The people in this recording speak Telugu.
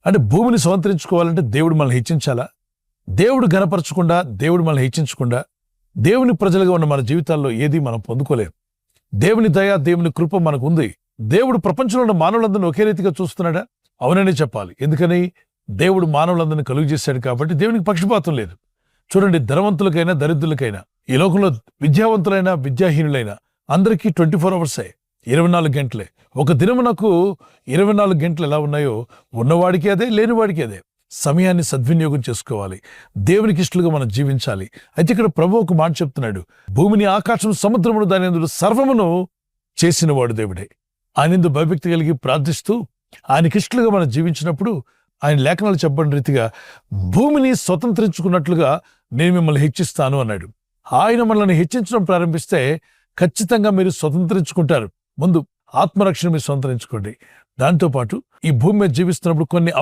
అంటే భూమిని స్వతంత్రించుకోవాలంటే దేవుడు మనల్ని హెచ్చించాలా? దేవుడు ఘనపరచకుండా, దేవుడు మనల్ని హెచ్చించకుండా, దేవుని ప్రజలుగా ఉన్న మన జీవితాల్లో ఏది మనం పొందుకోలేం. దేవుని దయ, దేవుని కృప మనకు ఉంది. దేవుడు ప్రపంచంలో ఉన్న మానవులందరినీ ఒకే రీతిగా చూస్తున్నాడా? అవుననే చెప్పాలి. ఎందుకని? దేవుడు మానవులందరినీ కలుగు చేశాడు కాబట్టి దేవునికి పక్షపాతం లేదు. చూడండి, ధనవంతులకైనా దరిద్రులకైనా, ఈ లోకంలో విద్యావంతులైనా విద్యాహీనులైనా అందరికీ 24 అవర్సే, 24 గంటలే. ఒక దినమునకు 24 గంటలు ఎలా ఉన్నాయో ఉన్నవాడికి అదే, లేనివాడికి అదే. సమయాన్ని సద్వినియోగం చేసుకోవాలి. దేవునికి ఇష్టలుగా మనం జీవించాలి. అయితే ఇక్కడ ప్రభు ఒక మాట చెప్తున్నాడు, భూమిని, ఆకాశం, సముద్రమును దాని యందు సర్వమును చేసినవాడు దేవుడే. ఆయనందు భయభక్తి కలిగి ప్రార్థిస్తూ ఆయనకి ఇష్టలుగా మనం జీవించినప్పుడు ఆయన లేఖనాలు చెప్పబడిన రీతిగా భూమిని స్వతంత్రించుకున్నట్లుగా నేను మిమ్మల్ని హెచ్చిస్తాను అన్నాడు. ఆయన మనల్ని హెచ్చించడం ప్రారంభిస్తే ఖచ్చితంగా మీరు స్వతంత్రించుకుంటారు. ముందు ఆత్మరక్షణ మీరు స్వతంత్రించుకోండి. దాంతోపాటు ఈ భూమి మీద జీవిస్తున్నప్పుడు కొన్ని